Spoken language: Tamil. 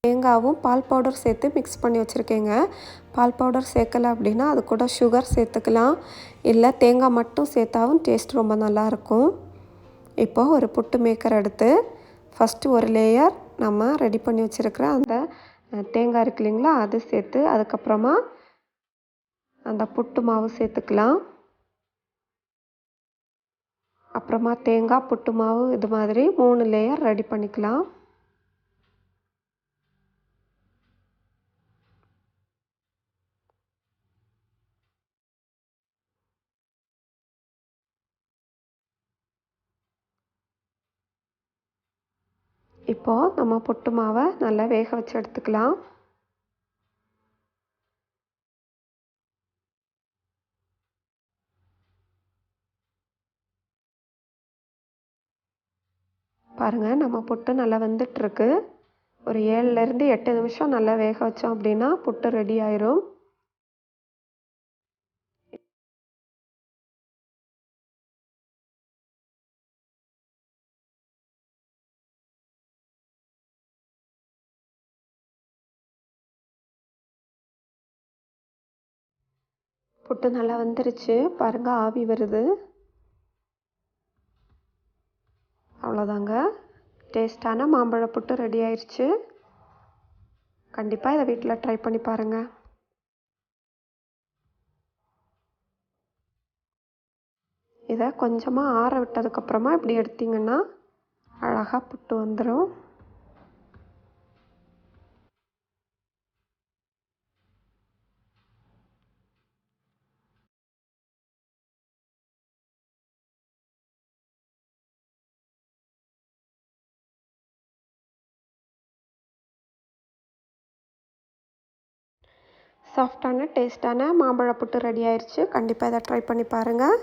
தேங்காவும் பால் பவுடர் சேர்த்து மிக்ஸ் பண்ணி வச்சுருக்கேங்க. பால் பவுடர் சேர்க்கலை அப்படின்னா அது கூட சுகர் சேர்த்துக்கலாம். இல்லை தேங்காய் மட்டும் சேர்த்தாவும் டேஸ்ட் ரொம்ப நல்லாயிருக்கும். இப்போது ஒரு புட்டு மேக்கர் எடுத்து ஃபஸ்ட்டு ஒரு லேயர் நம்ம ரெடி பண்ணி வச்சுருக்கிற அந்த தேங்காய் இருக்கு இல்லைங்களா, அது சேர்த்து அதுக்கப்புறமா அந்த புட்டு மாவு சேர்த்துக்கலாம். அப்புறமா தேங்காய், புட்டு மாவு, இது மாதிரி 3 லேயர் ரெடி பண்ணிக்கலாம். இப்போது நம்ம புட்டு மாவை நல்லா வேக வச்சு எடுத்துக்கலாம். பாருங்கள், நம்ம புட்டு நல்லா வெந்துட்டுருக்கு. ஒரு 7லேருந்து 8 நிமிஷம் நல்லா வேக வச்சோம் அப்படின்னா புட்டு ரெடி ஆயிரும். புட்டு நல்லா வெந்துருச்சு. பாருங்கள், ஆவி வருது. அவ்வளோதாங்க, டேஸ்ட்டான மாம்பழ புட்டு ரெடி ஆயிடுச்சு. கண்டிப்பாக இதை வீட்டில் ட்ரை பண்ணி பாருங்கள். இதை கொஞ்சமாக ஆற விட்டதுக்கப்புறமா இப்படி எடுத்திங்கன்னா அழகாக புட்டு வந்துடும். சாஃப்டான டேஸ்ட்டான மாம்பழ புட்டு ரெடி ஆயிடுச்சு. கண்டிப்பாக இதை ட்ரை பண்ணி பாருங்கள்.